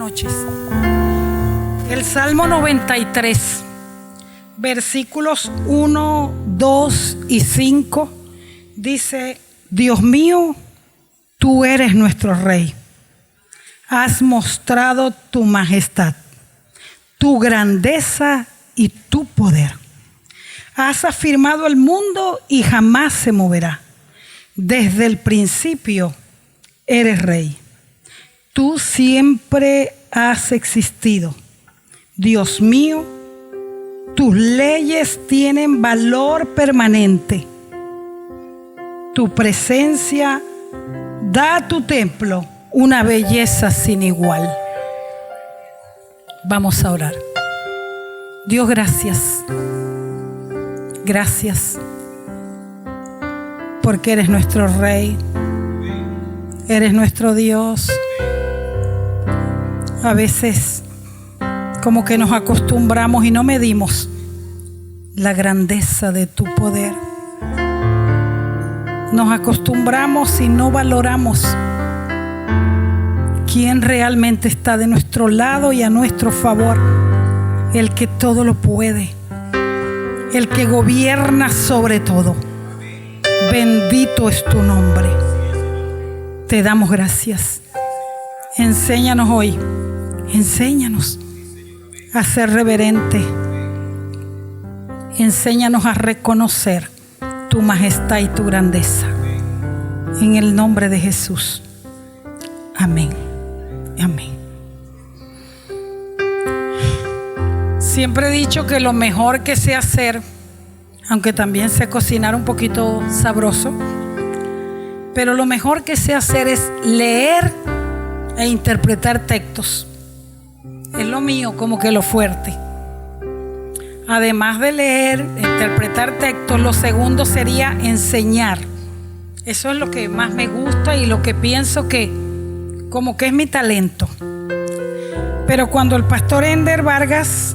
noches. El Salmo 93, versículos 1, 2 y 5 dice: Dios mío, tú eres nuestro Rey. Has mostrado tu majestad, tu grandeza y tu poder. Has afirmado el mundo y jamás se moverá. Desde el principio eres Rey. Tú siempre has existido. Dios mío, tus leyes tienen valor permanente. Tu presencia da a tu templo una belleza sin igual. Vamos a orar. Dios, gracias. Gracias porque eres nuestro Rey. Eres nuestro Dios. A veces como que nos acostumbramos y no medimos la grandeza de tu poder. Nos acostumbramos y no valoramos quién realmente está de nuestro lado y a nuestro favor. El que todo lo puede, el que gobierna sobre todo. Bendito es tu nombre. Te damos gracias. Enséñanos hoy, enséñanos a ser reverente. Enséñanos a reconocer tu majestad y tu grandeza. En el nombre de Jesús. Amén. Amén. Siempre he dicho que lo mejor que sé hacer, aunque también sé cocinar un poquito sabroso, pero lo mejor que sé hacer es leer e interpretar textos. Es lo mío, como que lo fuerte. Además de leer e interpretar textos, lo segundo sería enseñar. Eso es lo que más me gusta y lo que pienso que como que es mi talento. Pero cuando el pastor Ender Vargas,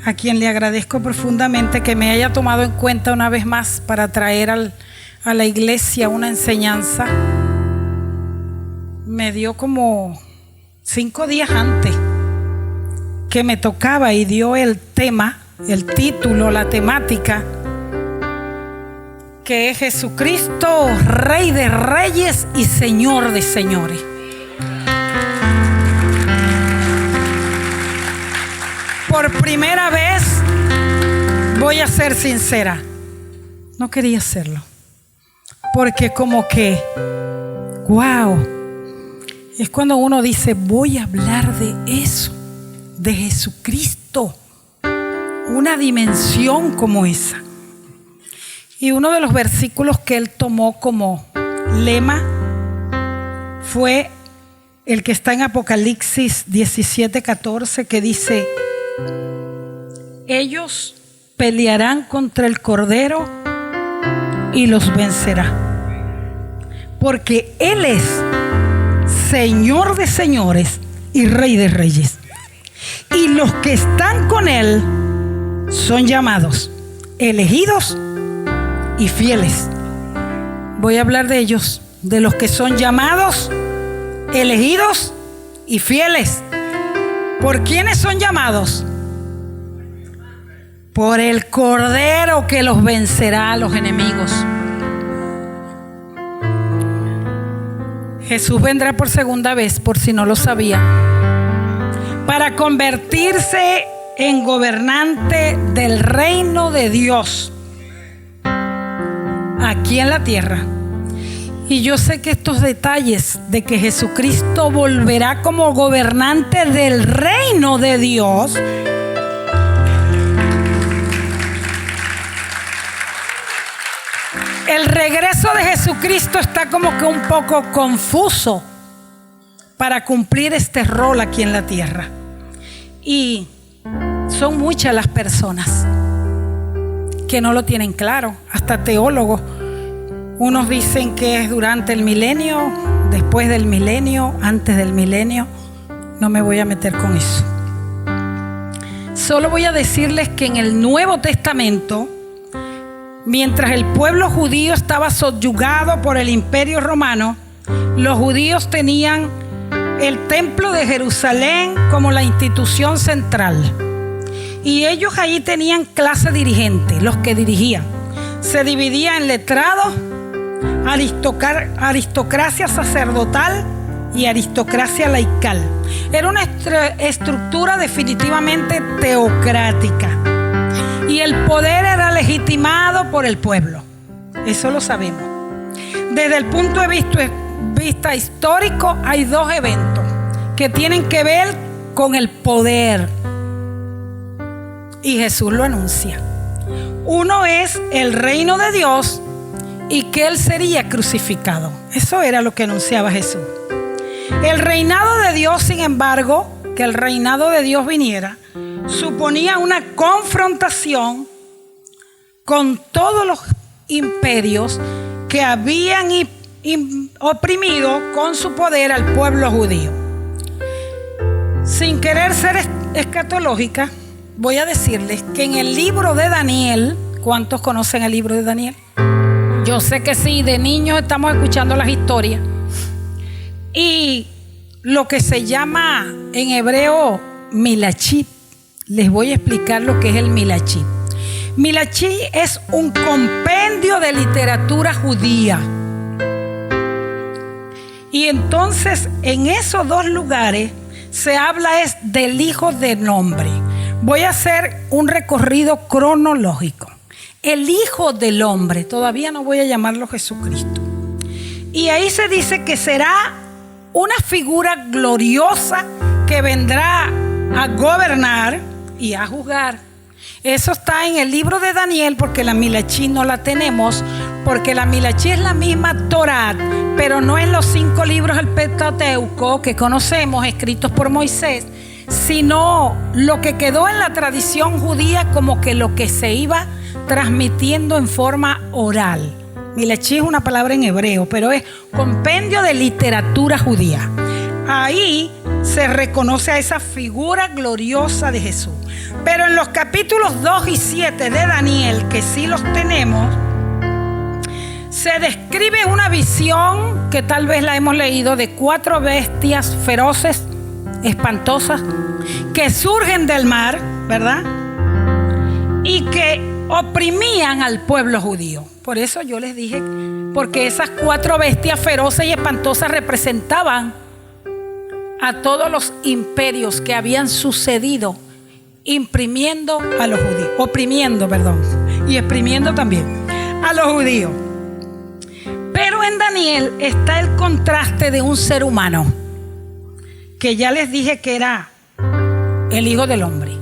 a quien le agradezco profundamente que me haya tomado en cuenta una vez más para traer a la iglesia una enseñanza, me dio como 5 días antes que me tocaba y dio el tema, el título, la temática, que es Jesucristo, Rey de Reyes y Señor de Señores. Por primera vez, voy a ser sincera, no quería hacerlo, porque como que, wow, es cuando uno dice, voy a hablar de eso, de Jesucristo, una dimensión como esa. Y uno de los versículos que él tomó como lema fue el que está en Apocalipsis 17:14, que dice: ellos pelearán contra el Cordero y los vencerá, porque Él es Señor de señores y Rey de reyes. Y los que están con Él son llamados, elegidos y fieles. Voy a hablar de ellos, de los que son llamados, elegidos y fieles. ¿Por quiénes son llamados? Por el Cordero que los vencerá a los enemigos. Jesús vendrá por segunda vez, por si no lo sabía, para convertirse en gobernante del reino de Dios aquí en la tierra. Y yo sé que estos detalles de que Jesucristo volverá como gobernante del reino de Dios, el regreso de Jesucristo está como que un poco confuso para cumplir este rol aquí en la tierra. Y son muchas las personas que no lo tienen claro, hasta teólogos. Unos dicen que es durante el milenio, después del milenio, antes del milenio. No me voy a meter con eso. Solo voy a decirles que en el Nuevo Testamento, mientras el pueblo judío estaba subyugado por el Imperio Romano, los judíos tenían el templo de Jerusalén como la institución central. Y ellos allí tenían clase dirigente, los que dirigían. Se dividía en letrados, aristocracia sacerdotal y aristocracia laical. Era una estructura definitivamente teocrática. Y el poder era legitimado por el pueblo. Eso lo sabemos. Desde el punto de vista histórico, hay dos eventos que tienen que ver con el poder. Y Jesús lo anuncia. Uno es el reino de Dios y que Él sería crucificado. Eso era lo que anunciaba Jesús. El reinado de Dios, sin embargo, que el reinado de Dios viniera, suponía una confrontación con todos los imperios que habían oprimido con su poder al pueblo judío. Sin querer ser escatológica, voy a decirles que en el libro de Daniel, ¿cuántos conocen el libro de Daniel? Yo sé que sí, de niños estamos escuchando las historias. Y lo que se llama en hebreo Milachit, les voy a explicar lo que es el Milachit. Milachit es un compendio de literatura judía. Y entonces en esos dos lugares se habla es del Hijo del Hombre. Voy a hacer un recorrido cronológico. El Hijo del Hombre, todavía no voy a llamarlo Jesucristo. Y ahí se dice que será una figura gloriosa que vendrá a gobernar y a juzgar. Eso está en el libro de Daniel, porque la Milachí no la tenemos, porque la Milachí es la misma Torá, pero no es los 5 libros del Pentateuco que conocemos, escritos por Moisés, sino lo que quedó en la tradición judía, como que lo que se iba transmitiendo en forma oral. Milachí es una palabra en hebreo, pero es compendio de literatura judía. Ahí se reconoce a esa figura gloriosa de Jesús. Pero en los capítulos 2 y 7 de Daniel, que sí los tenemos, se describe una visión que tal vez la hemos leído, de 4 bestias feroces, espantosas, que surgen del mar, ¿verdad? Y que oprimían al pueblo judío. Por eso yo les dije, porque esas 4 bestias feroces y espantosas representaban a todos los imperios que habían sucedido, oprimiendo y exprimiendo también a los judíos. Pero en Daniel está el contraste de un ser humano, que ya les dije que era el Hijo del Hombre.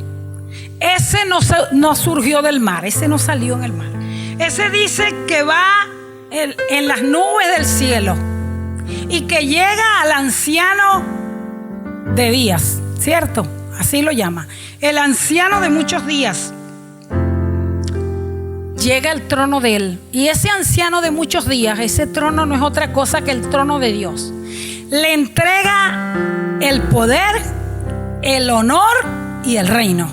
Ese no surgió del mar, ese no salió en el mar. Ese dice que va en las nubes del cielo y que llega al anciano de días, ¿cierto? Así lo llama. El anciano de muchos días. Llega al trono de él. Y ese anciano de muchos días, ese trono no es otra cosa que el trono de Dios. Le entrega el poder, el honor y el reino.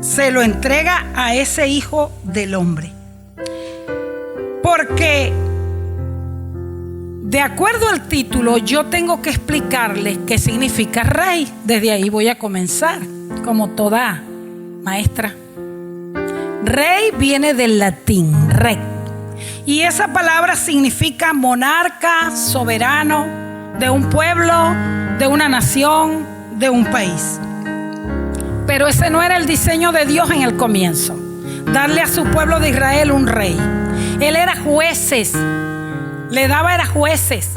Se lo entrega a ese Hijo del Hombre. Porque de acuerdo al título, yo tengo que explicarles qué significa rey. Desde ahí voy a comenzar, como toda maestra. Rey viene del latín, rex, y esa palabra significa monarca, soberano de un pueblo, de una nación, de un país. Pero ese no era el diseño de Dios en el comienzo, darle a su pueblo de Israel un rey. Él era jueces, le daba era jueces.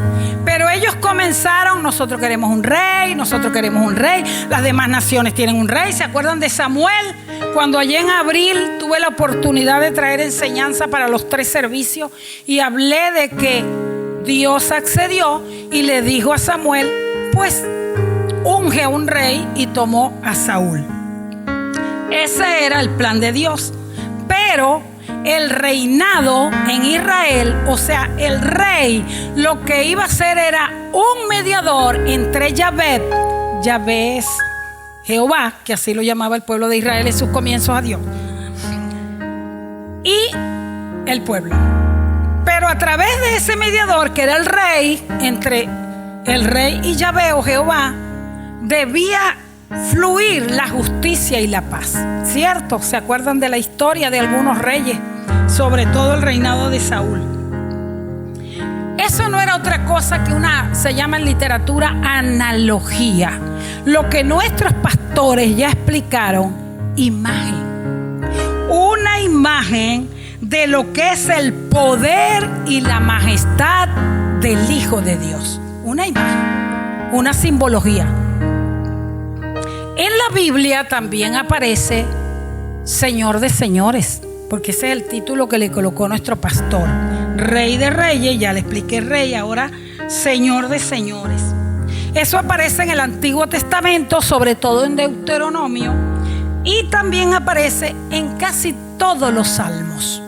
Pero ellos comenzaron: nosotros queremos un rey, nosotros queremos un rey. Las demás naciones tienen un rey. ¿Se acuerdan de Samuel? Cuando allá en abril tuve la oportunidad de traer enseñanza para los 3 servicios y hablé de que Dios accedió y le dijo a Samuel: pues unge a un rey, y tomó a Saúl. Ese era el plan de Dios. Pero el reinado en Israel, o sea, el rey, lo que iba a hacer era un mediador entre Yahvé es Jehová, que así lo llamaba el pueblo de Israel en sus comienzos a Dios, y el pueblo. Pero a través de ese mediador, que era el rey, entre el rey y Yahvé o Jehová, debía fluir la justicia y la paz, ¿cierto? ¿Se acuerdan de la historia de algunos reyes, sobre todo el reinado de Saúl? Eso no era otra cosa que se llama en literatura analogía. Lo que nuestros pastores ya explicaron, imagen. Una imagen de lo que es el poder y la majestad del Hijo de Dios. Una imagen, una simbología. En la Biblia también aparece Señor de señores, porque ese es el título que le colocó nuestro pastor. Rey de reyes, ya le expliqué rey, ahora Señor de señores. Eso aparece en el Antiguo Testamento, sobre todo en Deuteronomio, y también aparece en casi todos los salmos.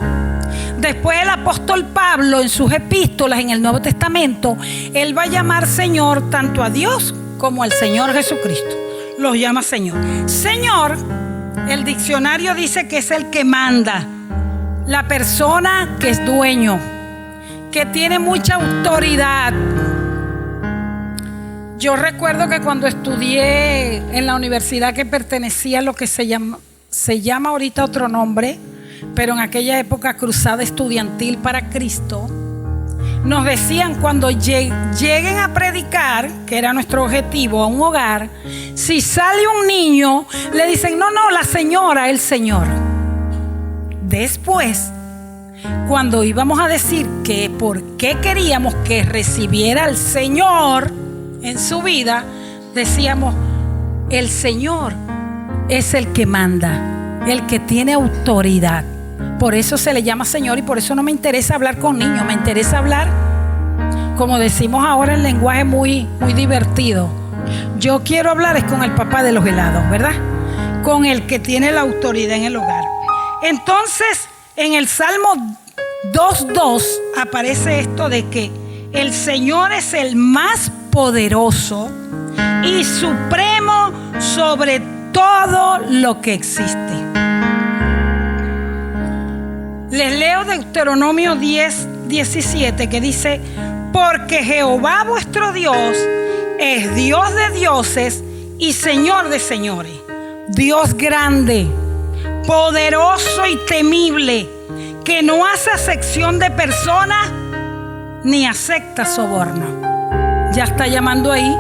Después el apóstol Pablo, en sus epístolas en el Nuevo Testamento, él va a llamar Señor tanto a Dios como al Señor Jesucristo. Los llama Señor. Señor, el diccionario dice que es el que manda, la persona que es dueño, que tiene mucha autoridad. Yo recuerdo que cuando estudié en la universidad que pertenecía a lo que se llama ahorita otro nombre, pero en aquella época Cruzada Estudiantil para Cristo, nos decían cuando lleguen a predicar, que era nuestro objetivo, a un hogar, si sale un niño, le dicen, no, la señora, el Señor. Después, cuando íbamos a decir que por qué queríamos que recibiera al Señor en su vida, decíamos, el Señor es el que manda, el que tiene autoridad. Por eso se le llama Señor y por eso no me interesa hablar con niños, me interesa hablar, como decimos ahora en lenguaje muy, muy divertido. Yo quiero hablar es con el papá de los helados, ¿verdad? Con el que tiene la autoridad en el hogar. Entonces, en el Salmo 2:2 aparece esto de que el Señor es el más poderoso y supremo sobre todo lo que existe. Les leo Deuteronomio 10:17 que dice, porque Jehová vuestro Dios es Dios de dioses y Señor de señores, Dios grande, poderoso y temible, que no hace acepción de personas ni acepta soborno. Ya está llamando ahí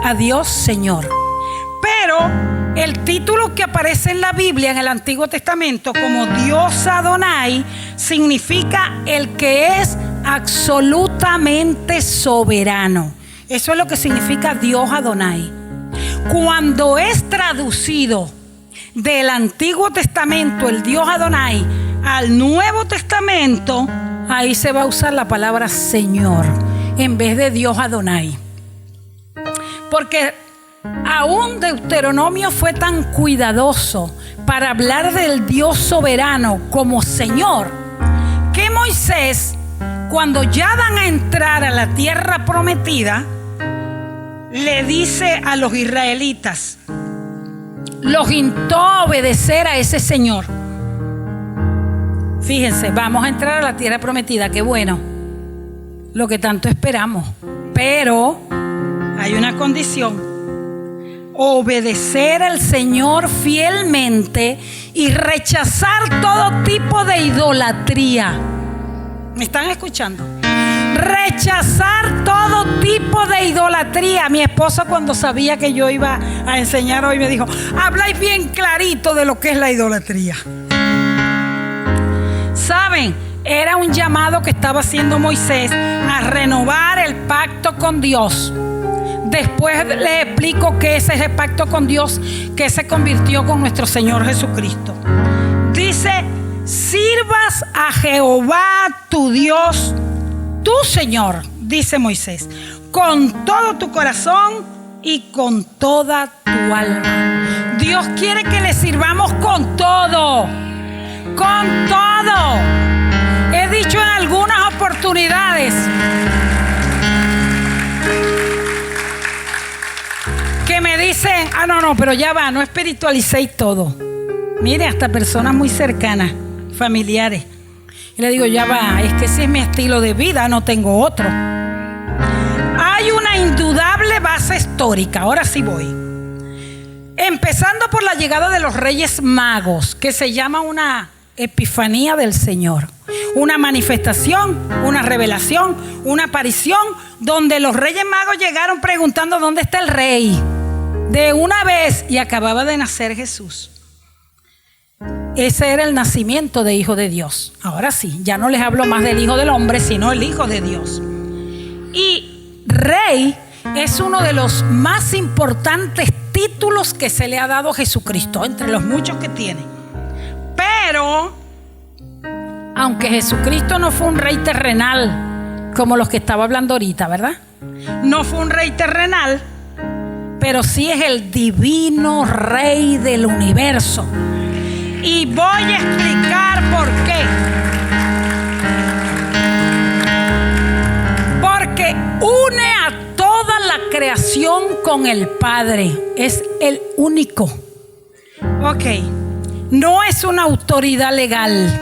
a Dios Señor. Pero el título que aparece en la Biblia, en el Antiguo Testamento, como Dios Adonai, significa el que es absolutamente soberano. Eso es lo que significa Dios Adonai. Cuando es traducido del Antiguo Testamento, el Dios Adonai, al Nuevo Testamento, ahí se va a usar la palabra Señor en vez de Dios Adonai. Porque aún Deuteronomio fue tan cuidadoso para hablar del Dios soberano como Señor, que Moisés, cuando ya van a entrar a la tierra prometida, le dice a los israelitas, los instó a obedecer a ese Señor. Fíjense, vamos a entrar a la tierra prometida, qué bueno, lo que tanto esperamos, pero hay una condición: obedecer al Señor fielmente y rechazar todo tipo de idolatría. ¿Me están escuchando? Rechazar todo tipo de idolatría. Mi esposa, cuando sabía que yo iba a enseñar hoy, me dijo, habláis bien clarito de lo que es la idolatría. ¿Saben? Era un llamado que estaba haciendo Moisés a renovar el pacto con Dios. Después les explico qué es ese pacto con Dios que se convirtió con nuestro Señor Jesucristo. Dice, sirvas a Jehová tu Dios, tu Señor, dice Moisés, con todo tu corazón y con toda tu alma. Dios quiere que le sirvamos con todo, con todo. He dicho en algunas oportunidades que me dicen, no, pero ya va, no espiritualicéis todo. Mire, hasta personas muy cercanas, familiares. Y le digo, ya va, es que ese es mi estilo de vida, no tengo otro. Hay una base histórica. Ahora sí voy. Empezando por la llegada de los Reyes Magos, que se llama una epifanía del Señor. Una manifestación, una revelación, una aparición, donde los Reyes Magos llegaron preguntando dónde está el Rey. De una vez, y acababa de nacer Jesús. Ese era el nacimiento de Hijo de Dios. Ahora sí, ya no les hablo más del Hijo del Hombre, sino el Hijo de Dios. Y Rey es uno de los más importantes títulos que se le ha dado a Jesucristo, entre los muchos que tiene. Pero, aunque Jesucristo no fue un rey terrenal, como los que estaba hablando ahorita, ¿verdad? No fue un rey terrenal, pero sí es el divino Rey del universo. Y voy a explicar por qué. Porque une a toda la creación con el Padre. Es el único. Ok. No es una autoridad legal.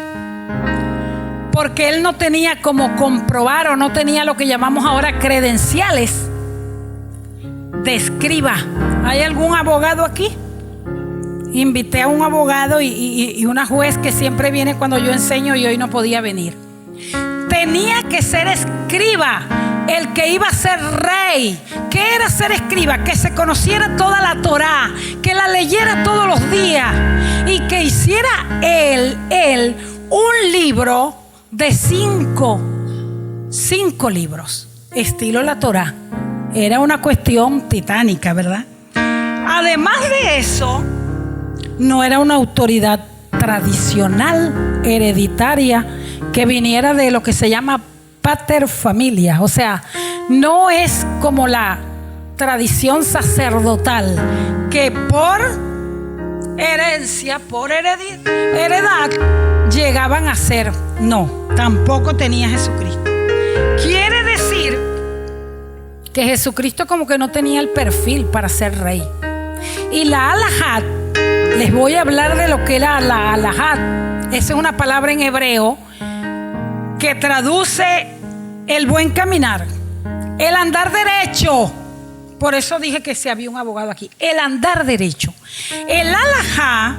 Porque él no tenía como comprobar, o no tenía lo que llamamos ahora credenciales de escriba. ¿Hay algún abogado aquí? Invité a un abogado y una juez que siempre viene cuando yo enseño, y hoy no podía venir. Tenía que ser escriba el que iba a ser rey. ¿Qué era ser escriba? Que se conociera toda la Torá, que la leyera todos los días y que hiciera él un libro de cinco libros, estilo la Torá. Era una cuestión titánica, ¿verdad? Además de eso, no era una autoridad tradicional, hereditaria, que viniera de lo que se llama pater familia. O sea, no es como la tradición sacerdotal, que por herencia, por heredad, llegaban a ser. No, tampoco tenía Jesucristo. Quiere decir que Jesucristo como que no tenía el perfil para ser rey. Y la alajat, les voy a hablar de lo que era la alajat. Esa es una palabra en hebreo que traduce el buen caminar, el andar derecho. Por eso dije que si había un abogado aquí. El andar derecho. El alajá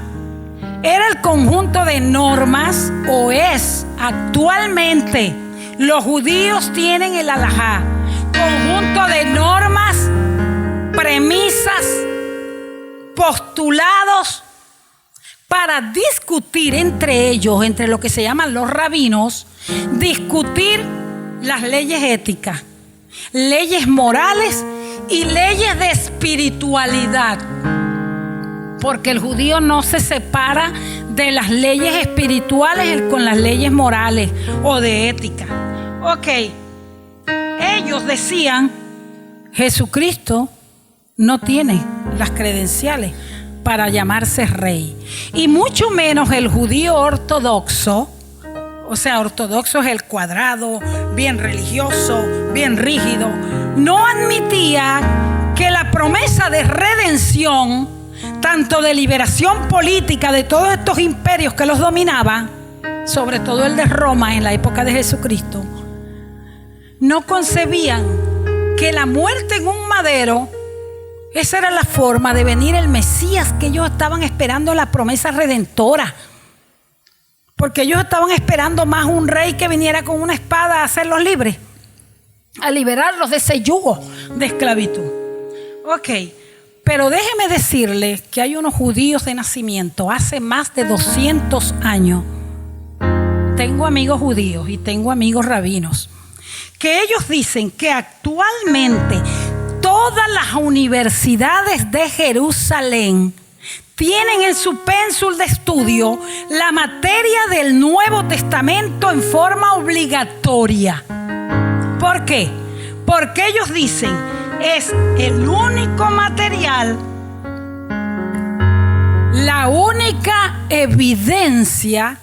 era el conjunto de normas, o es actualmente. Los judíos tienen el alajá, conjunto de normas, premisas, postulados para discutir entre ellos, entre lo que se llaman los rabinos, discutir las leyes éticas, leyes morales y leyes de espiritualidad. Porque el judío no se separa de las leyes espirituales con las leyes morales o de ética. Ok, ellos decían, Jesucristo no tiene las credenciales para llamarse rey, y mucho menos el judío ortodoxo. O sea, ortodoxo es el cuadrado, bien religioso, bien rígido. No admitía que la promesa de redención, tanto de liberación política de todos estos imperios que los dominaban, sobre todo el de Roma en la época de Jesucristo, no concebían que la muerte en un madero, esa era la forma de venir el Mesías que ellos estaban esperando, la promesa redentora. Porque ellos estaban esperando más un rey que viniera con una espada a hacerlos libres, a liberarlos de ese yugo de esclavitud. Ok, pero déjeme decirles que hay unos judíos de nacimiento hace más de 200 años. Tengo amigos judíos y tengo amigos rabinos, que ellos dicen que actualmente todas las universidades de Jerusalén tienen en su pénsul de estudio la materia del Nuevo Testamento en forma obligatoria. ¿Por qué? Porque ellos dicen, es el único material, la única evidencia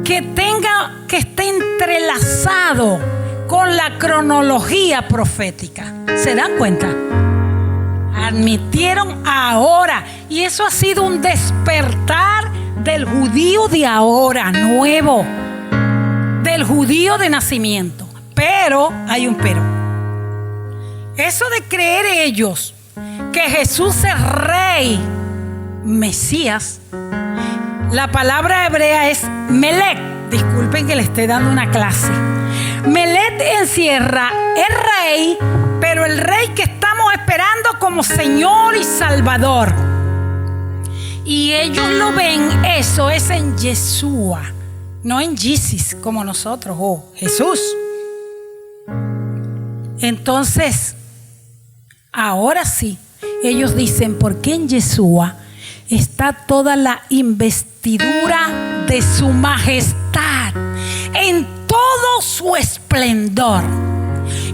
que esté entrelazado con la cronología profética. ¿Se dan cuenta? Admitieron ahora, y eso ha sido un despertar del judío de ahora, nuevo, del judío de nacimiento. Pero hay un pero. eso de creer ellos que Jesús es rey, Mesías, la palabra hebrea es Melech. Disculpen que le esté dando una clase. Melech encierra el rey, pero el rey que estamos esperando como Señor y Salvador. Y ellos lo ven, eso es en Yeshua, no en Jesus como nosotros, Jesús. Entonces, ahora sí, ellos dicen, porque en Yeshua está toda la investidura de su majestad, en todo su esplendor.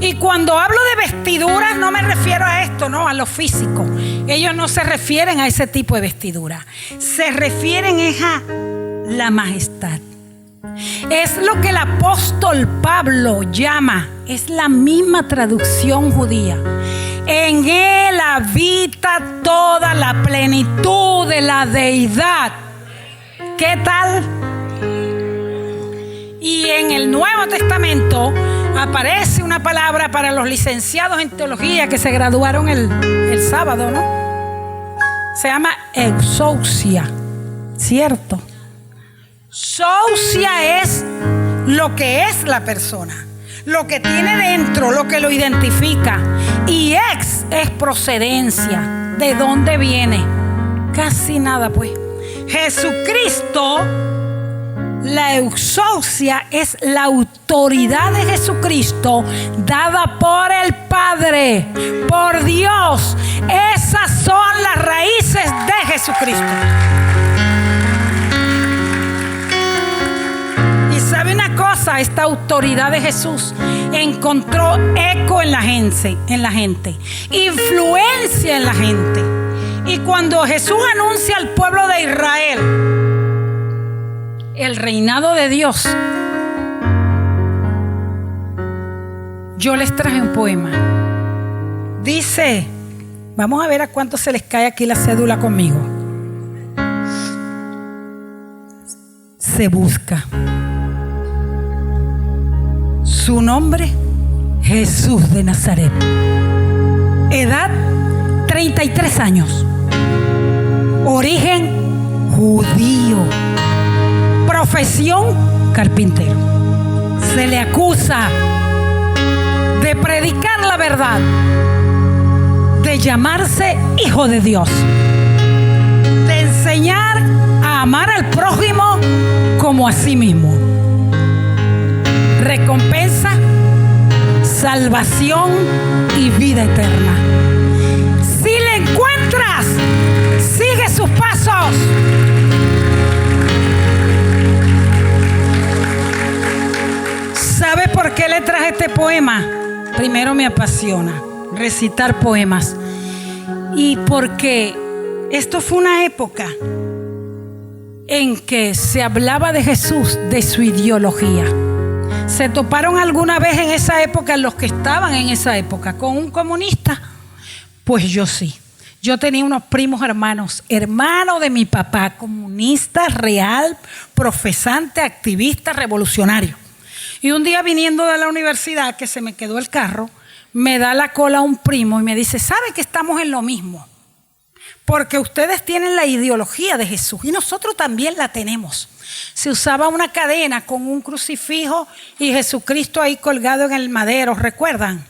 Y cuando hablo de vestiduras no me refiero a esto, no, a lo físico. Ellos no se refieren a ese tipo de vestidura. Se refieren a la majestad. Es lo que el apóstol Pablo llama, es la misma traducción judía. En él habita toda la plenitud de la deidad. ¿Qué tal? Y en el Nuevo Testamento aparece una palabra para los licenciados en teología que se graduaron el sábado, ¿no? Se llama exousia, ¿cierto? Sousia es lo que es la persona, lo que tiene dentro, lo que lo identifica. Y ex es procedencia, ¿de dónde viene? Casi nada, pues. Jesucristo, la exousia es la autoridad de Jesucristo dada por el Padre, por Dios. Esas son las raíces de Jesucristo. Y sabe una cosa, esta autoridad de Jesús encontró eco en la gente, influencia en la gente. Y cuando Jesús anuncia al pueblo de Israel el reinado de Dios, yo les traje un poema. Dice, vamos a ver a cuánto se les cae aquí la cédula conmigo. Se busca su nombre, Jesús de Nazaret. Edad 33 años. Origen judío. Profesión carpintero. Se le acusa de predicar la verdad, de llamarse hijo de Dios, de enseñar a amar al prójimo como a sí mismo. Recompensa, salvación y vida eterna. Si le encuentras, sigue sus pasos. ¿Sabe por qué le traje este poema? Primero, me apasiona recitar poemas. Y porque esto fue una época en que se hablaba de Jesús, de su ideología. ¿Se toparon alguna vez en esa época, los que estaban en esa época, con un comunista? Pues yo sí. Yo tenía unos primos hermanos de mi papá, comunista, real, profesante, activista, revolucionario. Y un día viniendo de la universidad, que se me quedó el carro, me da la cola un primo y me dice, ¿sabe que estamos en lo mismo? Porque ustedes tienen la ideología de Jesús y nosotros también la tenemos. Se usaba una cadena con un crucifijo y Jesucristo ahí colgado en el madero, ¿recuerdan?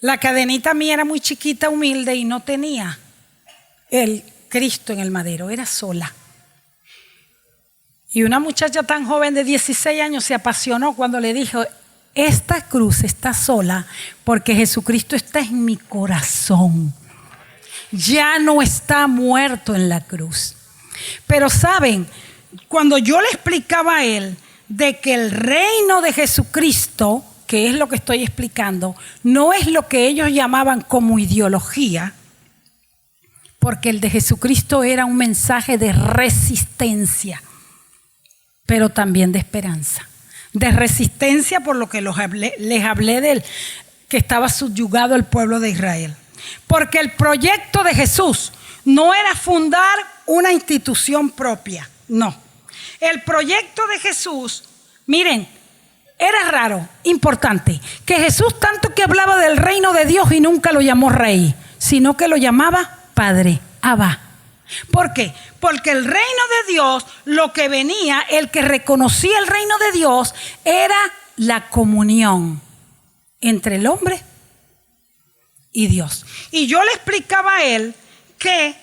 La cadenita mía era muy chiquita, humilde y no tenía el Cristo en el madero, era sola. Y una muchacha tan joven de 16 años se apasionó cuando le dijo, esta cruz está sola porque Jesucristo está en mi corazón. Ya no está muerto en la cruz. Pero saben, cuando yo le explicaba a él de que el reino de Jesucristo, que es lo que estoy explicando, no es lo que ellos llamaban como ideología, porque el de Jesucristo era un mensaje de resistencia, pero también de esperanza. De resistencia por lo que les hablé del que estaba subyugado el pueblo de Israel. Porque el proyecto de Jesús no era fundar una institución propia, no. El proyecto de Jesús, miren, Era raro, importante, que Jesús tanto que hablaba del reino de Dios y nunca lo llamó rey, sino que lo llamaba Padre, Abba. ¿Por qué? Porque el reino de Dios, lo que venía, el que reconocía el reino de Dios, era la comunión entre el hombre y Dios. Y yo le explicaba a él que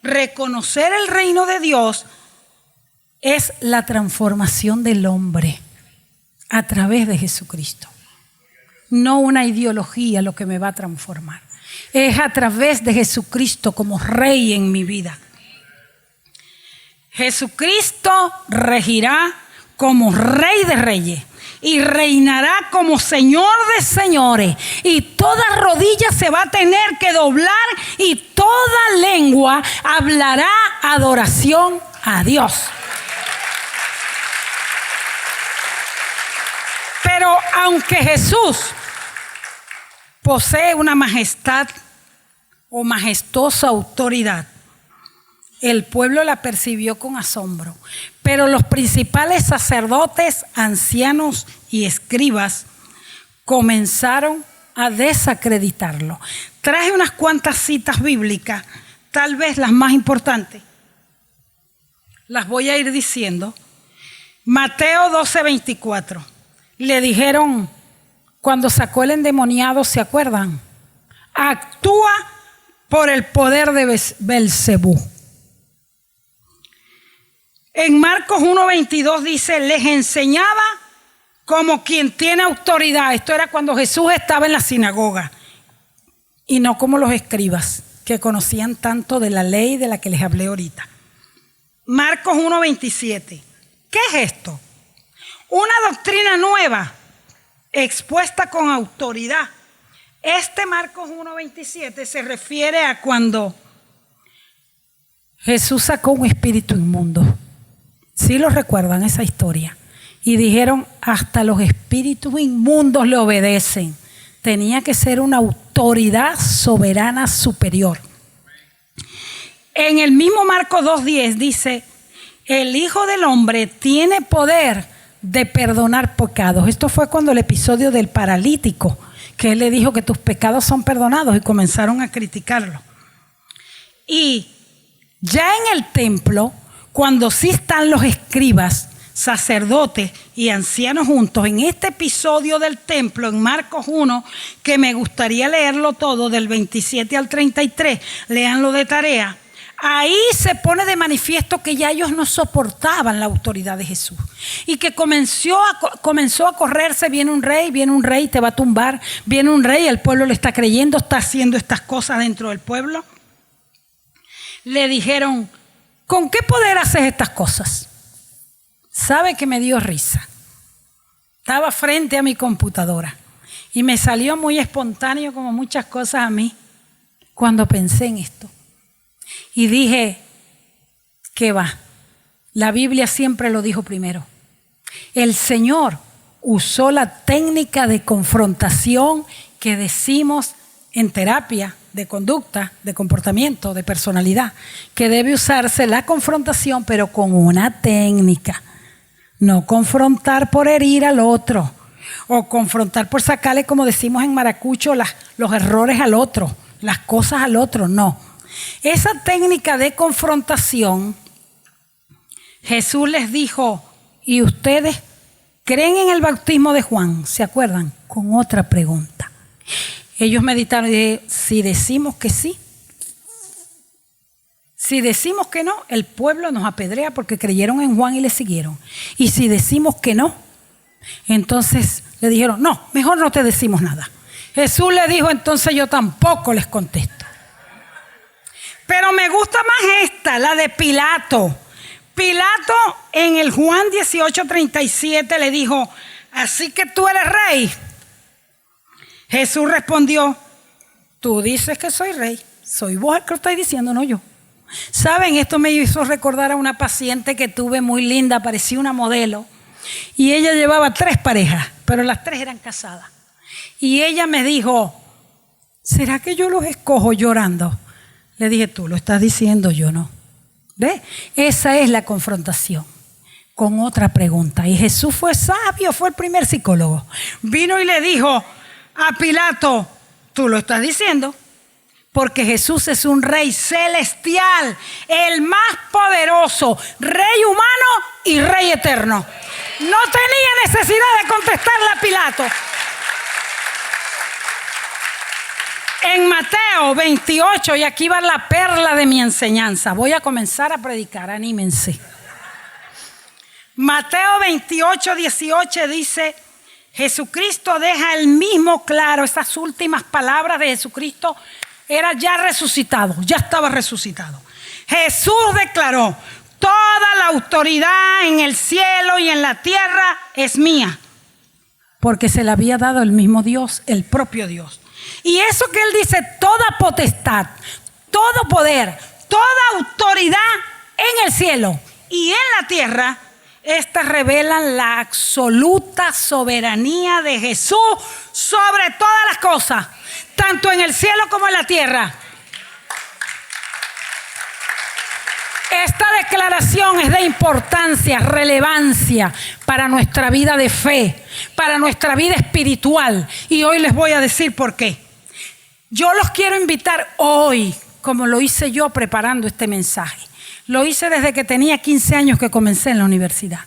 reconocer el reino de Dios es la transformación del hombre a través de Jesucristo. No una ideología lo que me va a transformar. Es a través de Jesucristo como rey en mi vida. Jesucristo regirá como Rey de Reyes y reinará como Señor de Señores, y toda rodilla se va a tener que doblar y toda lengua hablará adoración a Dios. Pero aunque Jesús posee una majestad o majestuosa autoridad, el pueblo la percibió con asombro, pero los principales sacerdotes, ancianos y escribas comenzaron a desacreditarlo. Traje unas cuantas citas bíblicas, tal vez las más importantes. Las voy a ir diciendo. Mateo 12:24. Le dijeron cuando sacó el endemoniado, ¿se acuerdan? Actúa por el poder de Belcebú. En Marcos 1:22 dice, les enseñaba como quien tiene autoridad. Esto era cuando Jesús estaba en la sinagoga y no como los escribas que conocían tanto de la ley de la que les hablé ahorita. Marcos 1:27. ¿Qué es esto? Una doctrina nueva expuesta con autoridad. Este Marcos 1:27 se refiere a cuando Jesús sacó un espíritu inmundo. ¿Sí lo recuerdan esa historia? Y dijeron, hasta los espíritus inmundos le obedecen. Tenía que ser una autoridad soberana superior. En el mismo Marcos 2:10 dice, el Hijo del Hombre tiene poder de perdonar pecados. Esto fue cuando el episodio del paralítico, que él le dijo que tus pecados son perdonados, y comenzaron a criticarlo. Y ya en el templo, cuando sí están los escribas, sacerdotes y ancianos juntos, en este episodio del templo, en Marcos 1, que me gustaría leerlo todo, del 27 al 33, léanlo de tarea. Ahí se pone de manifiesto que ya ellos no soportaban la autoridad de Jesús y que comenzó a correrse, viene un rey, te va a tumbar, viene un rey, el pueblo le está creyendo, está haciendo estas cosas dentro del pueblo. Le dijeron, ¿con qué poder haces estas cosas? ¿Sabe que me dio risa? Estaba frente a mi computadora y me salió muy espontáneo, como muchas cosas a mí, cuando pensé en esto. Y dije, ¿qué va? La Biblia siempre lo dijo primero. El Señor usó la técnica de confrontación que decimos en terapia de conducta, de comportamiento, de personalidad, que debe usarse la confrontación, pero con una técnica. No confrontar por herir al otro, o confrontar por sacarle, como decimos en maracucho, los errores al otro, las cosas al otro, no. Esa técnica de confrontación, Jesús les dijo, ¿y ustedes creen en el bautismo de Juan? ¿Se acuerdan? Con otra pregunta. Ellos meditaron y dijeron, si decimos que sí, si decimos que no, el pueblo nos apedrea porque creyeron en Juan y le siguieron. Y si decimos que no, entonces le dijeron, no, mejor no te decimos nada. Jesús le dijo, entonces yo tampoco les contesto. Pero me gusta más esta, la de Pilato. Pilato en el Juan 18:37 le dijo, ¿así que tú eres rey? Jesús respondió, tú dices que soy rey, soy vos el que lo estáis diciendo, no yo. ¿Saben? Esto me hizo recordar a una paciente que tuve muy linda, parecía una modelo, y ella llevaba 3 parejas, pero las 3 eran casadas. Y ella me dijo, ¿será que yo los escojo llorando? Le dije, tú lo estás diciendo, yo no. ¿Ves? Esa es la confrontación. con otra pregunta. Y Jesús fue sabio, fue el primer psicólogo. Vino y le dijo a Pilato, tú lo estás diciendo, porque Jesús es un rey celestial, el más poderoso, rey humano y rey eterno. No tenía necesidad de contestarle a Pilato. En Mateo 28, y aquí va la perla de mi enseñanza. Voy a comenzar a predicar, anímense. Mateo 28, 18 dice, Jesucristo deja el mismo claro, esas últimas palabras de Jesucristo, era ya resucitado, ya estaba resucitado. Jesús declaró, toda la autoridad en el cielo y en la tierra es mía, porque se la había dado el mismo Dios, el propio Dios. Y eso que él dice, toda potestad, todo poder, toda autoridad en el cielo y en la tierra, estas revelan la absoluta soberanía de Jesús sobre todas las cosas, tanto en el cielo como en la tierra. Esta declaración es de importancia, relevancia para nuestra vida de fe, para nuestra vida espiritual. Y hoy les voy a decir por qué. Yo los quiero invitar hoy, como lo hice yo preparando este mensaje. Lo hice desde que tenía 15 años que comencé en la universidad.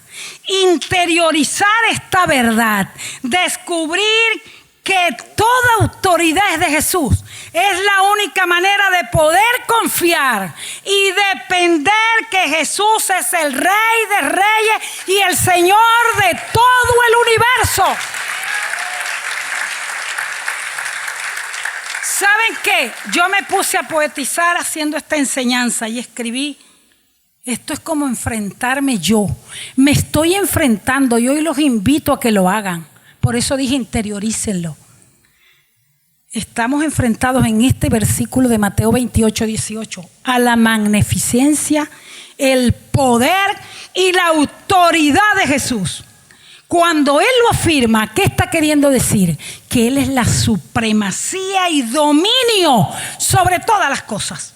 Interiorizar esta verdad, descubrir que toda autoridad es de Jesús. Es la única manera de poder confiar y depender que Jesús es el Rey de Reyes y el Señor de todo el universo. ¿Saben qué? Yo me puse a poetizar haciendo esta enseñanza y escribí, esto es como enfrentarme yo. Me estoy enfrentando y hoy los invito a que lo hagan. Por eso dije interiorícenlo. Estamos enfrentados en este versículo de Mateo 28, 18 a la magnificencia, el poder y la autoridad de Jesús. Cuando Él lo afirma, ¿qué está queriendo decir? Que Él es la supremacía y dominio sobre todas las cosas.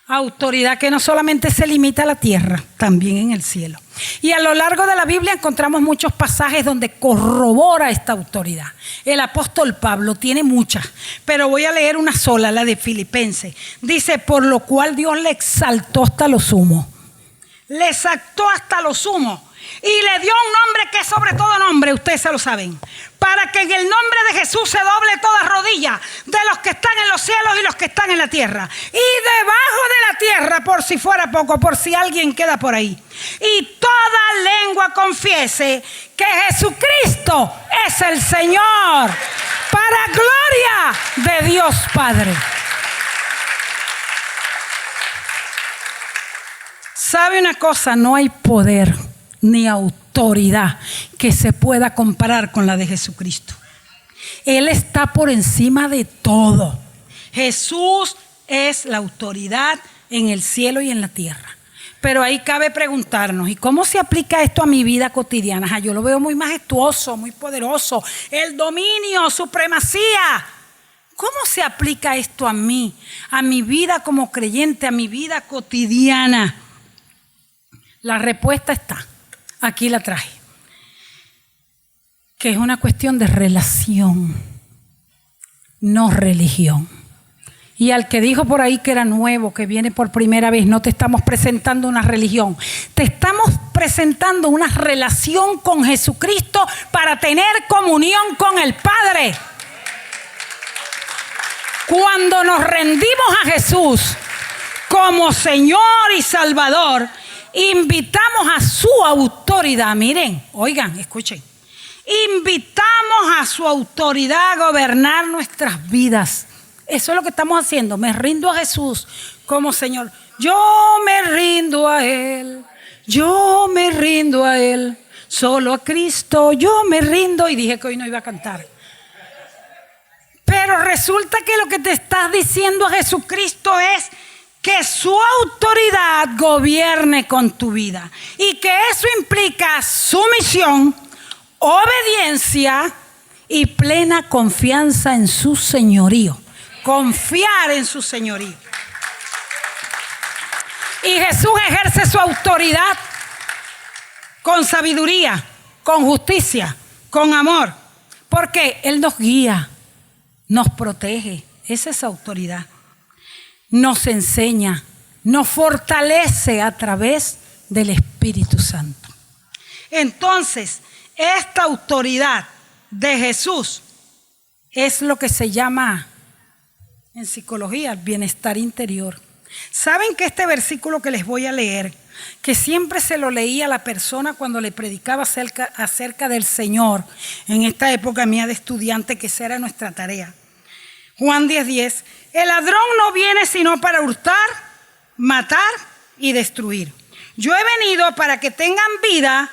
Autoridad que no solamente se limita a la tierra, también en el cielo. Y a lo largo de la Biblia encontramos muchos pasajes donde corrobora esta autoridad. El apóstol Pablo tiene muchas, pero voy a leer una sola, la de Filipenses. Dice, por lo cual Dios le exaltó hasta lo sumo. Le exaltó hasta lo sumo. Y le dio un nombre que es sobre todo nombre, ustedes se lo saben, para que en el nombre de Jesús se doble toda rodilla de los que están en los cielos y los que están en la tierra. Y debajo de la tierra, por si fuera poco, por si alguien queda por ahí. Y toda lengua confiese que Jesucristo es el Señor, para gloria de Dios Padre. ¿Sabe una cosa? No hay poder ni autoridad que se pueda comparar con la de Jesucristo. Él está por encima de todo. Jesús es la autoridad en el cielo y en la tierra. Pero ahí cabe preguntarnos, ¿y cómo se aplica esto a mi vida cotidiana? Yo lo veo muy majestuoso, muy poderoso. El dominio, supremacía. ¿Cómo se aplica esto a mí? A mi vida como creyente, a mi vida cotidiana. La respuesta está. Aquí la traje, que es una cuestión de relación, no religión. Y al que dijo por ahí que era nuevo, que viene por primera vez, no te estamos presentando una religión, te estamos presentando una relación con Jesucristo para tener comunión con el Padre. Cuando nos rendimos a Jesús como Señor y Salvador, invitamos a su autoridad, miren, oigan, escuchen. Invitamos a su autoridad a gobernar nuestras vidas. Eso es lo que estamos haciendo. Me rindo a Jesús como Señor. Yo me rindo a Él. Yo me rindo a Él. Solo a Cristo yo me rindo. Y dije que hoy no iba a cantar. Pero resulta que lo que te estás diciendo a Jesucristo es que su autoridad gobierne con tu vida y que eso implica sumisión, obediencia y plena confianza en su señorío. Confiar en su señorío. Y Jesús ejerce su autoridad con sabiduría, con justicia, con amor. Porque Él nos guía, nos protege. Esa es autoridad. Nos enseña, nos fortalece a través del Espíritu Santo. Entonces, esta autoridad de Jesús es lo que se llama en psicología el bienestar interior. ¿Saben que este versículo que les voy a leer, que siempre se lo leía a la persona cuando le predicaba acerca del Señor, en esta época mía de estudiante, que esa era nuestra tarea? Juan 10:10, el ladrón no viene sino para hurtar, matar y destruir. Yo he venido para que tengan vida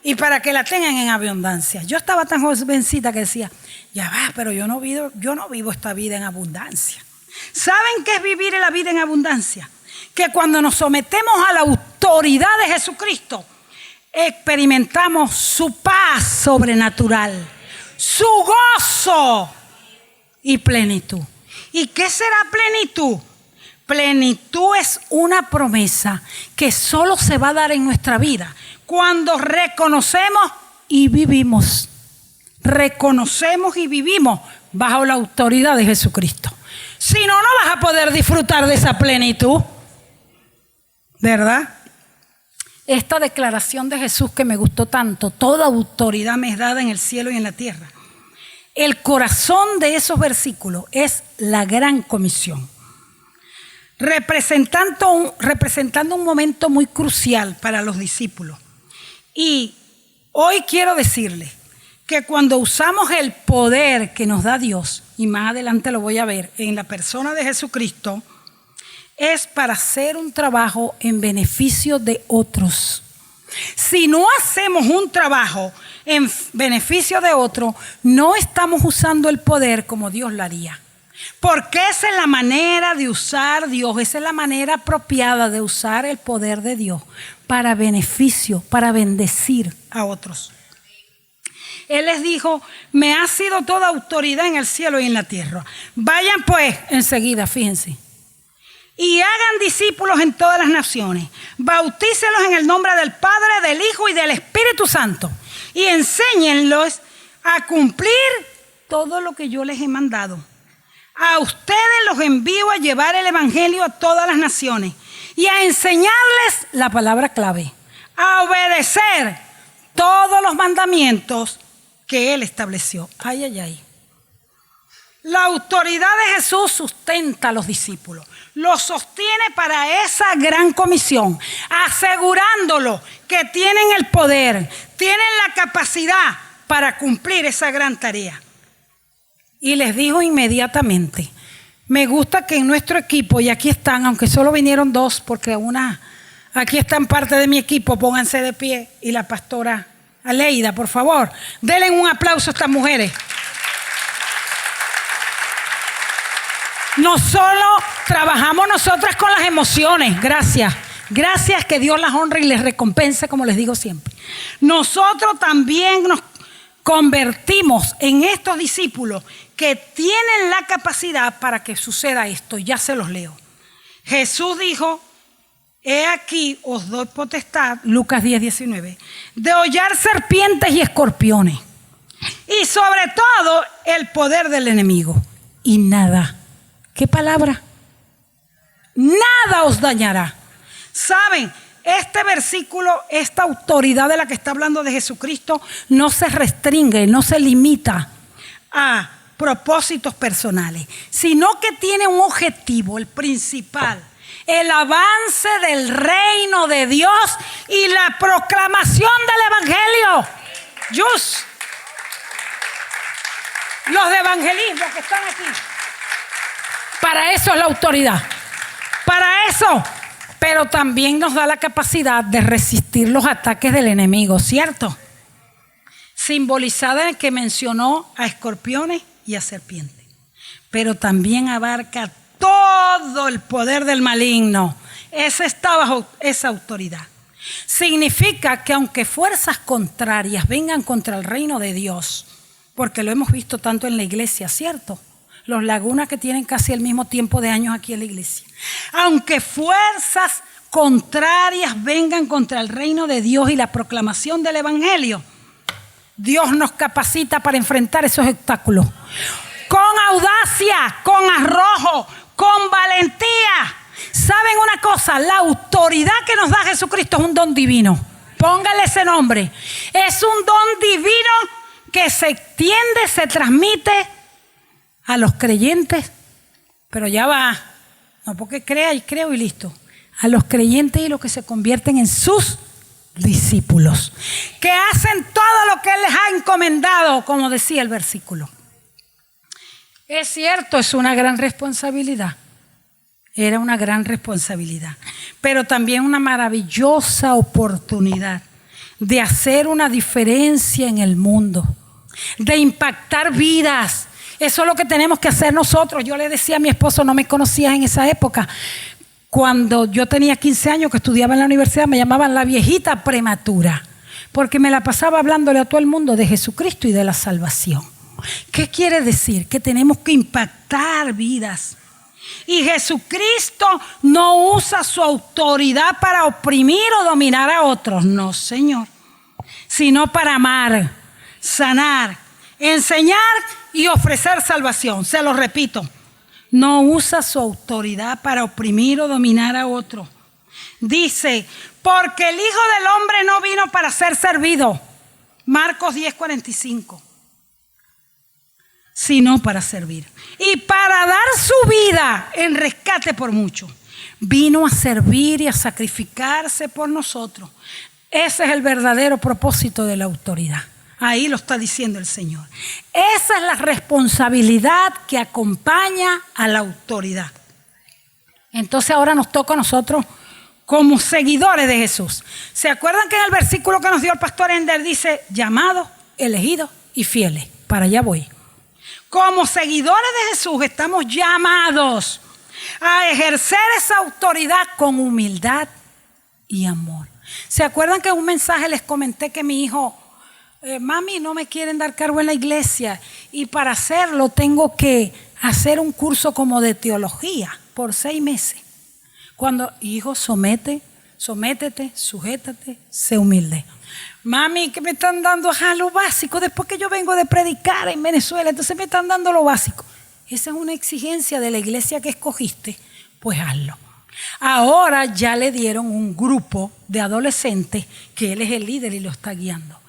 y para que la tengan en abundancia. Yo estaba tan jovencita que decía, ya va, pero yo no vivo esta vida en abundancia. ¿Saben qué es vivir la vida en abundancia? Que cuando nos sometemos a la autoridad de Jesucristo, experimentamos su paz sobrenatural, su gozo y plenitud. ¿Y qué será plenitud? Plenitud es una promesa que solo se va a dar en nuestra vida cuando reconocemos y vivimos. Reconocemos y vivimos bajo la autoridad de Jesucristo. Si no, no vas a poder disfrutar de esa plenitud, ¿verdad? Esta declaración de Jesús que me gustó tanto, toda autoridad me es dada en el cielo y en la tierra. El corazón de esos versículos es la gran comisión, representando un momento muy crucial para los discípulos. Y hoy quiero decirles que cuando usamos el poder que nos da Dios, y más adelante lo voy a ver, en la persona de Jesucristo, es para hacer un trabajo en beneficio de otros. Si no hacemos un trabajo en beneficio de otro, no estamos usando el poder como Dios lo haría. Porque esa es la manera de usar Dios, esa es la manera apropiada de usar el poder de Dios para beneficio, para bendecir a otros. Él les dijo, me ha sido toda autoridad en el cielo y en la tierra. Vayan pues enseguida, fíjense, y hagan discípulos en todas las naciones. Bautícelos en el nombre del Padre, del Hijo y del Espíritu Santo. Y enséñenlos a cumplir todo lo que yo les he mandado. A ustedes los envío a llevar el evangelio a todas las naciones y a enseñarles la palabra clave, a obedecer todos los mandamientos que Él estableció. Ay, ay, ay. La autoridad de Jesús sustenta a los discípulos, los sostiene para esa gran comisión, asegurándolo que tienen el poder, tienen la capacidad para cumplir esa gran tarea. Y les dijo inmediatamente, me gusta que en nuestro equipo, y aquí están, aunque solo vinieron dos, porque aquí están parte de mi equipo, pónganse de pie, y la pastora Aleida, por favor, denle un aplauso a estas mujeres. No solo trabajamos nosotras con las emociones, gracias, que Dios las honre y les recompense, como les digo siempre. Nosotros también nos convertimos en estos discípulos que tienen la capacidad para que suceda esto. Ya se los leo. Jesús dijo, he aquí os doy potestad, Lucas 10:19, de hollar serpientes y escorpiones, y sobre todo el poder del enemigo. Y nada, ¿qué palabra? Nada os dañará. ¿Saben? Este versículo, esta autoridad de la que está hablando de Jesucristo, no se restringe, no se limita a propósitos personales, sino que tiene un objetivo, el principal, el avance del reino de Dios y la proclamación del evangelio. Los de evangelismo que están aquí, para eso es la autoridad, para eso. Pero también nos da la capacidad de resistir los ataques del enemigo, ¿cierto? Simbolizada en que mencionó a escorpiones y a serpientes. Pero también abarca todo el poder del maligno. Ese está bajo esa autoridad. Significa que aunque fuerzas contrarias vengan contra el reino de Dios, porque lo hemos visto tanto en la iglesia, ¿cierto? Los lagunas que tienen casi el mismo tiempo de años aquí en la iglesia. Aunque fuerzas contrarias vengan contra el reino de Dios y la proclamación del evangelio, Dios nos capacita para enfrentar esos obstáculos. Con audacia, con arrojo, con valentía. ¿Saben una cosa? La autoridad que nos da Jesucristo es un don divino. Póngale ese nombre. Es un don divino que se extiende, se transmite a los creyentes. Pero ya va. No porque crea y creo y listo. A los creyentes y los que se convierten en sus discípulos. Que hacen todo lo que Él les ha encomendado, como decía el versículo. Es cierto, es una gran responsabilidad. Era una gran responsabilidad, pero también una maravillosa oportunidad de hacer una diferencia en el mundo, de impactar vidas. Eso es lo que tenemos que hacer nosotros. Yo le decía a mi esposo, no me conocías en esa época. Cuando yo tenía 15 años que estudiaba en la universidad, me llamaban la viejita prematura, porque me la pasaba hablándole a todo el mundo de Jesucristo y de la salvación. ¿Qué quiere decir? Que tenemos que impactar vidas. Y Jesucristo no usa su autoridad para oprimir o dominar a otros. No, Señor. Sino para amar, sanar, enseñar y ofrecer salvación. Se lo repito. No usa su autoridad para oprimir o dominar a otros. Dice, porque el Hijo del Hombre no vino para ser servido. Marcos 10:45. Sino para servir. Y para dar su vida en rescate por muchos. Vino a servir y a sacrificarse por nosotros. Ese es el verdadero propósito de la autoridad. Ahí lo está diciendo el Señor. Esa es la responsabilidad que acompaña a la autoridad. Entonces ahora nos toca a nosotros como seguidores de Jesús. ¿Se acuerdan que en el versículo que nos dio el pastor Ender dice llamados, elegidos y fieles? Para allá voy. Como seguidores de Jesús estamos llamados a ejercer esa autoridad con humildad y amor. ¿Se acuerdan que en un mensaje les comenté que mi hijo, mami, no me quieren dar cargo en la iglesia y para hacerlo tengo que hacer un curso como de teología por 6 meses? Cuando, hijo, sométete, sujétate, sé humilde. Mami, que me están dando lo básico después que yo vengo de predicar en Venezuela, entonces me están dando lo básico. Esa es una exigencia de la iglesia que escogiste, pues hazlo. Ahora ya le dieron un grupo de adolescentes que él es el líder y lo está guiando.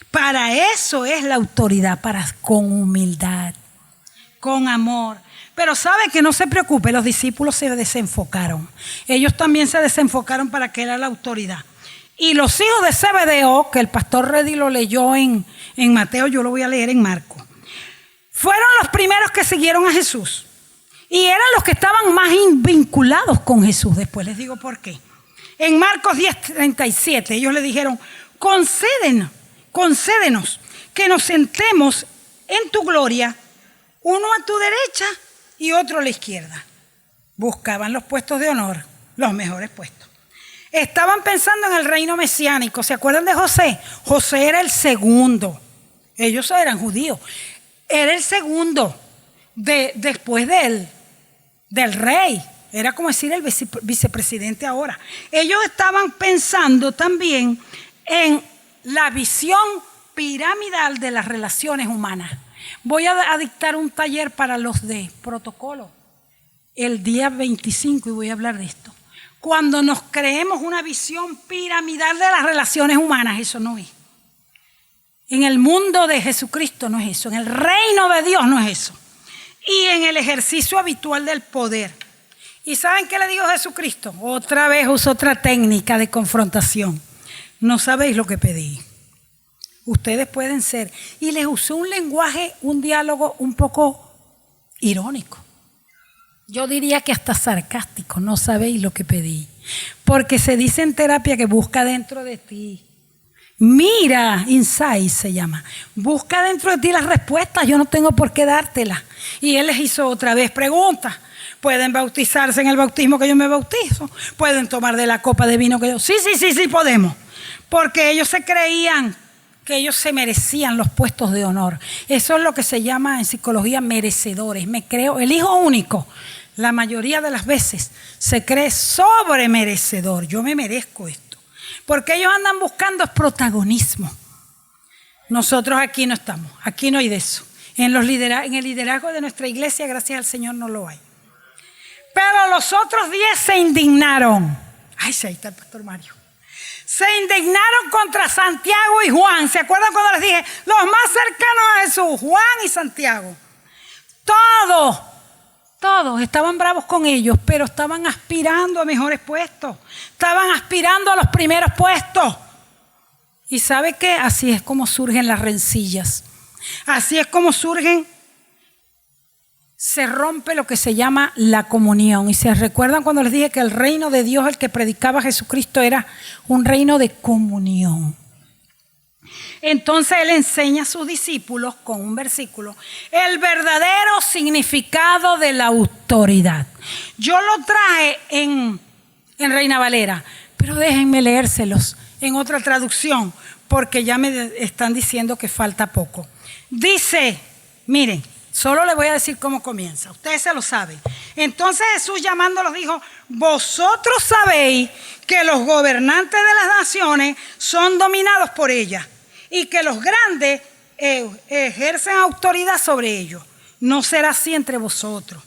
Para eso es la autoridad, con humildad, con amor. Pero sabe que no se preocupe, los discípulos se desenfocaron. Ellos también se desenfocaron para que era la autoridad. Y los hijos de Zebedeo, que el pastor Reddy lo leyó en Mateo, yo lo voy a leer en Marcos, fueron los primeros que siguieron a Jesús. Y eran los que estaban más vinculados con Jesús. Después les digo por qué. En Marcos 10:37, ellos le dijeron, concédenos que nos sentemos en tu gloria, uno a tu derecha y otro a la izquierda. Buscaban los puestos de honor, los mejores puestos. Estaban pensando en el reino mesiánico. ¿Se acuerdan de José? José era el segundo. Ellos eran judíos. Era el segundo después del rey. Era como decir el vicepresidente ahora. Ellos estaban pensando también en la visión piramidal de las relaciones humanas. Voy a dictar un taller para los de protocolo el día 25 y voy a hablar de esto. Cuando nos creemos una visión piramidal de las relaciones humanas, eso no es. En el mundo de Jesucristo no es eso. En el reino de Dios no es eso. Y en el ejercicio habitual del poder. ¿Y saben qué le dijo Jesucristo? Otra vez usó otra técnica de confrontación. No sabéis lo que pedí. Ustedes pueden ser. Y les usó un lenguaje, un diálogo un poco irónico. Yo diría que hasta sarcástico. No sabéis lo que pedí. Porque se dice en terapia que busca dentro de ti. Mira, insight se llama. Busca dentro de ti las respuestas. Yo no tengo por qué dártelas. Y él les hizo otra vez preguntas. ¿Pueden bautizarse en el bautismo que yo me bautizo? ¿Pueden tomar de la copa de vino que yo? Sí, podemos. Porque ellos se creían que ellos se merecían los puestos de honor. Eso es lo que se llama en psicología merecedores. Me creo, el hijo único la mayoría de las veces se cree sobremerecedor. Yo me merezco esto. Porque ellos andan buscando protagonismo. Nosotros aquí no estamos, aquí no hay de eso. En el liderazgo de nuestra iglesia, gracias al Señor, no lo hay. Pero los otros 10 se indignaron. Ay, sí, ahí está el pastor Mario. Se indignaron contra Santiago y Juan. ¿Se acuerdan cuando les dije? Los más cercanos a Jesús, Juan y Santiago. Todos estaban bravos con ellos, pero estaban aspirando a mejores puestos. Estaban aspirando a los primeros puestos. ¿Y sabe qué? Así es como surgen las rencillas. Así es como se rompe lo que se llama la comunión. Y se recuerdan cuando les dije que el reino de Dios, el que predicaba Jesucristo, era un reino de comunión. Entonces Él enseña a sus discípulos con un versículo el verdadero significado de la autoridad. Yo lo traje en Reina Valera, pero déjenme leérselos en otra traducción porque ya me están diciendo que falta poco. Dice, miren, solo les voy a decir cómo comienza, ustedes se lo saben. Entonces Jesús llamándolos dijo: vosotros sabéis que los gobernantes de las naciones son dominados por ellas y que los grandes ejercen autoridad sobre ellos. No será así entre vosotros,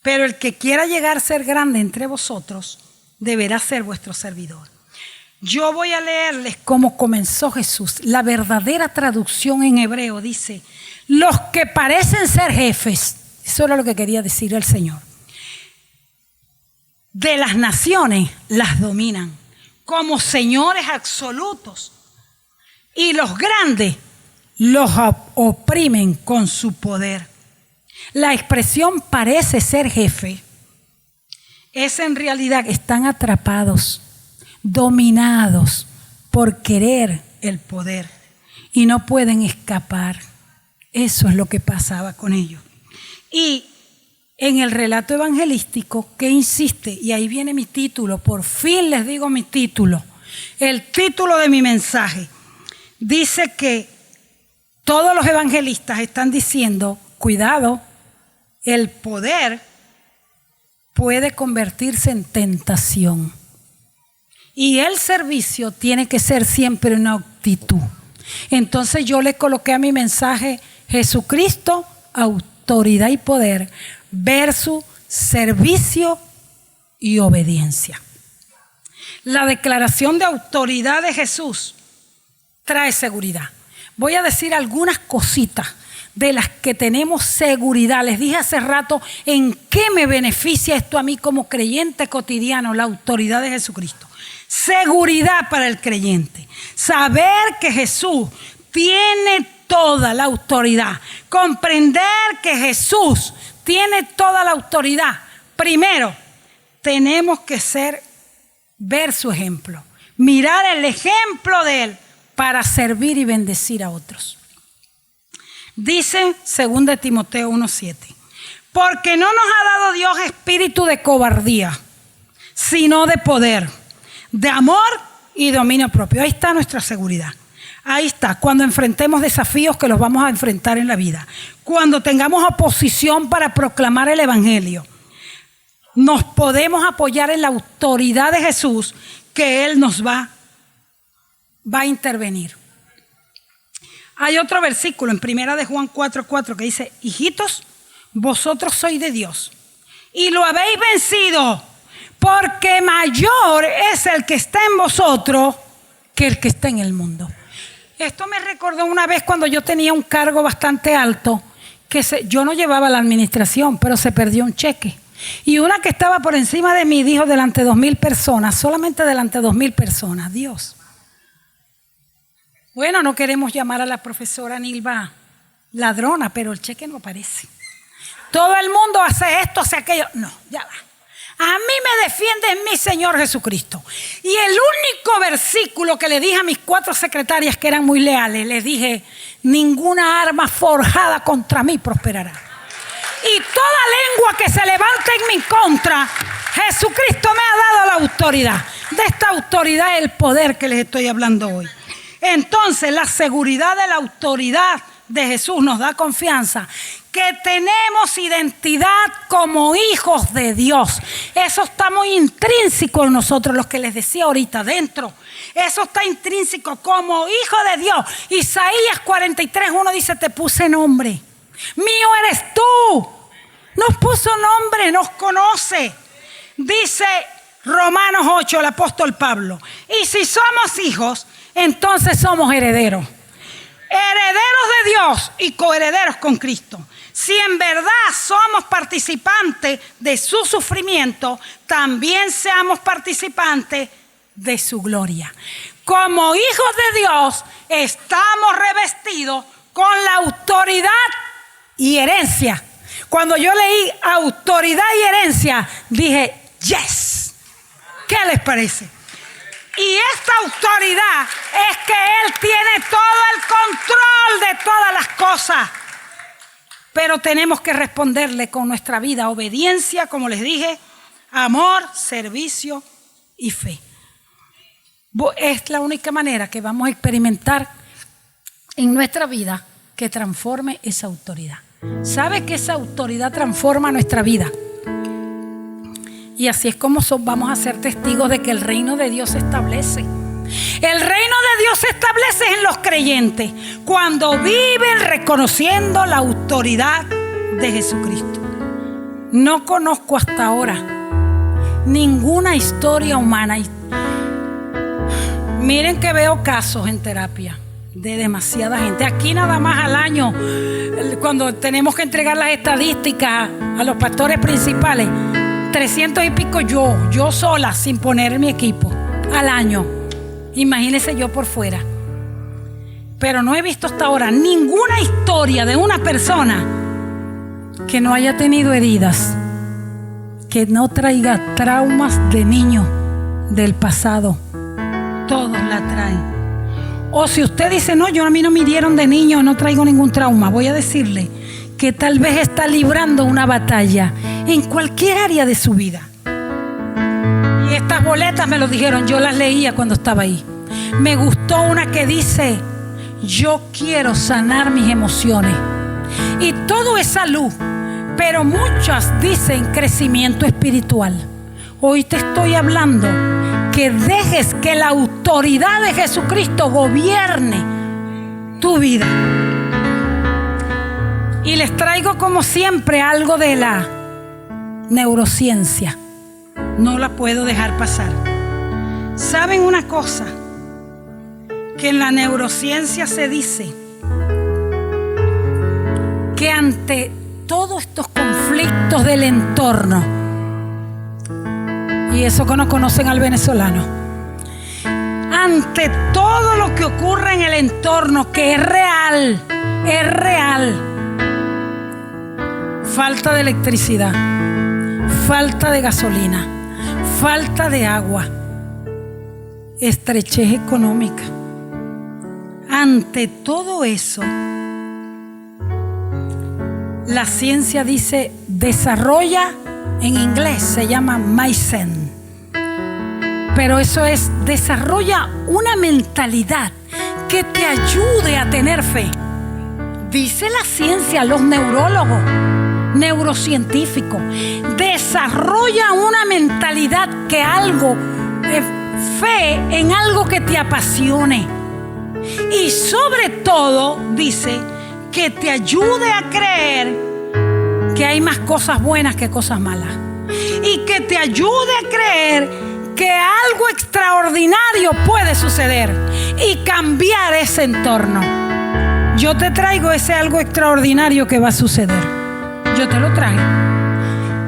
pero el que quiera llegar a ser grande entre vosotros deberá ser vuestro servidor. Yo voy a leerles cómo comenzó Jesús. La verdadera traducción en hebreo dice: los que parecen ser jefes, eso era lo que quería decir el Señor, de las naciones las dominan como señores absolutos, y los grandes los oprimen con su poder. La expresión parece ser jefe es en realidad que están atrapados, dominados por querer el poder y no pueden escapar. Eso es lo que pasaba con ellos. Y en el relato evangelístico, ¿qué insiste? Y ahí viene mi título, por fin les digo mi título, el título de mi mensaje. Dice que todos los evangelistas están diciendo: cuidado, el poder puede convertirse en tentación. Y el servicio tiene que ser siempre una actitud. Entonces yo le coloqué a mi mensaje: Jesucristo, autoridad y poder versus servicio y obediencia. La declaración de autoridad de Jesús trae seguridad. Voy a decir algunas cositas de las que tenemos seguridad. Les dije hace rato en qué me beneficia esto a mí como creyente cotidiano, la autoridad de Jesucristo. Seguridad para el creyente. Saber que Jesús tiene toda la autoridad. Comprender que Jesús tiene toda la autoridad. Primero, tenemos que ver su ejemplo. Mirar el ejemplo de Él para servir y bendecir a otros. Dice 2 Timoteo 1:7, porque no nos ha dado Dios espíritu de cobardía, sino de poder, de amor y dominio propio. Ahí está nuestra seguridad. Ahí está, cuando enfrentemos desafíos que los vamos a enfrentar en la vida, cuando tengamos oposición para proclamar el evangelio, nos podemos apoyar en la autoridad de Jesús, que Él nos va a intervenir. Hay otro versículo en 1 de Juan 4:4 que dice: hijitos, vosotros sois de Dios y lo habéis vencido, porque mayor es el que está en vosotros que el que está en el mundo. Esto me recordó una vez cuando yo tenía un cargo bastante alto, que yo no llevaba la administración, pero se perdió un cheque. Y una que estaba por encima de mí dijo delante de 2,000 personas, solamente delante de 2,000 personas: Dios. Bueno, no queremos llamar a la profesora Nilva ladrona, pero el cheque no aparece. Todo el mundo hace esto, hace aquello. No, ya va. A mí me defiende mi Señor Jesucristo. Y el único versículo que le dije a mis 4 secretarias que eran muy leales, les dije: ninguna arma forjada contra mí prosperará. Y toda lengua que se levante en mi contra, Jesucristo me ha dado la autoridad. De esta autoridad es el poder que les estoy hablando hoy. Entonces, la seguridad de la autoridad de Jesús nos da confianza, que tenemos identidad como hijos de Dios. Eso está muy intrínseco en nosotros, lo que les decía ahorita, dentro. Eso está intrínseco como hijo de Dios. Isaías 43:1 dice: te puse nombre, mío eres tú. Nos puso nombre, nos conoce. Dice Romanos 8, el apóstol Pablo: y si somos hijos, entonces somos herederos. Herederos de Dios y coherederos con Cristo. Si en verdad somos participantes de su sufrimiento, también seamos participantes de su gloria. Como hijos de Dios, estamos revestidos con la autoridad y herencia. Cuando yo leí autoridad y herencia, dije, yes. ¿Qué les parece? Y esta autoridad es que Él tiene todo el control de todas las cosas. Pero tenemos que responderle con nuestra vida: obediencia, como les dije, amor, servicio y fe. Es la única manera que vamos a experimentar en nuestra vida que transforme esa autoridad. ¿Sabe que esa autoridad transforma nuestra vida? Y así es como vamos a ser testigos de que el reino de Dios se establece. El reino de Dios se establece en los creyentes cuando viven reconociendo la autoridad de Jesucristo. No conozco hasta ahora ninguna historia humana. Miren que veo casos en terapia de demasiada gente. Aquí nada más al año, cuando tenemos que entregar las estadísticas a los pastores principales, 300 y pico yo sola, sin poner mi equipo, al año. Imagínense yo por fuera. Pero no he visto hasta ahora ninguna historia de una persona que no haya tenido heridas, que no traiga traumas de niño del pasado. Todos la traen. O si usted dice, no, a mí no me hirieron de niño, no traigo ningún trauma, voy a decirle que tal vez está librando una batalla en cualquier área de su vida. Y estas boletas me lo dijeron, yo las leía cuando estaba ahí. Me gustó una que dice: yo quiero sanar mis emociones. Y todo es salud, pero muchas dicen crecimiento espiritual. Hoy te estoy hablando que dejes que la autoridad de Jesucristo gobierne tu vida. Y les traigo como siempre algo de la neurociencia. No la puedo dejar pasar. ¿Saben una cosa? Que en la neurociencia se dice que ante todos estos conflictos del entorno, y eso que no conocen al venezolano, ante todo lo que ocurre en el entorno, que es real, falta de electricidad, falta de gasolina, falta de agua, estrechez económica. Ante todo eso, la ciencia dice: desarrolla, en inglés se llama Mycen, pero eso es, desarrolla una mentalidad que te ayude a tener fe. Dice la ciencia, los neurólogos, neurocientíficos, desarrolla una mentalidad que fe en algo que te apasione. Y sobre todo, dice, que te ayude a creer que hay más cosas buenas que cosas malas. Y que te ayude a creer que algo extraordinario puede suceder y cambiar ese entorno. Yo te traigo ese algo extraordinario que va a suceder. Yo te lo traje.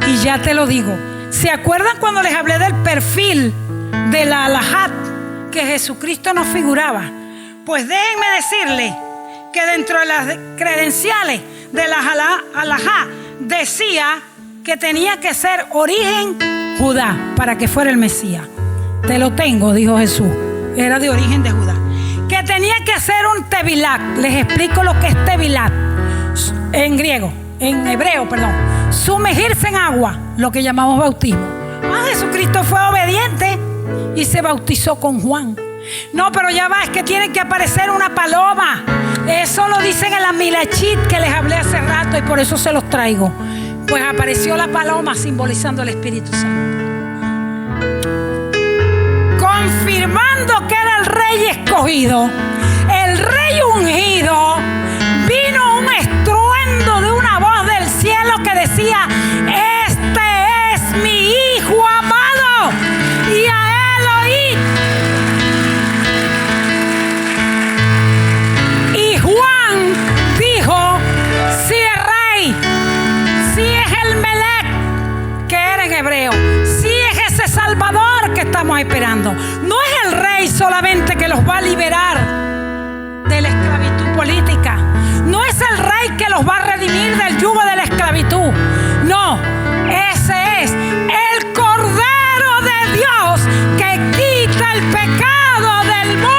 Y ya te lo digo. ¿Se acuerdan cuando les hablé del perfil de la alajá que Jesucristo nos figuraba? Pues déjenme decirles que dentro de las credenciales de la alajá decía que tenía que ser origen Judá para que fuera el Mesías. Te lo tengo, dijo Jesús. Era de origen de Judá. Que tenía que ser un tevilat. Les explico lo que es tevilat en griego, en hebreo, perdón. Sumergirse en agua, lo que llamamos bautismo. Jesucristo fue obediente y se bautizó con Juan. No, pero ya va, es que tiene que aparecer una paloma. eso lo dicen en la Milachit que les hablé hace rato y por eso se los traigo. Pues apareció la paloma simbolizando el Espíritu Santo, confirmando que era el rey escogido, el rey ungido. Vino un estruendo de una voz del cielo que decía: este es mi hijo amado, y a él oíd. Y Juan dijo: sí es rey, sí es el Melech, que era en hebreo, sí es ese Salvador que estamos esperando. No es el rey solamente que los va a liberar de la esclavitud política. No es el rey que los va a redimir del yugo de la esclavitud. No, ese es el Cordero de Dios que quita el pecado del mundo.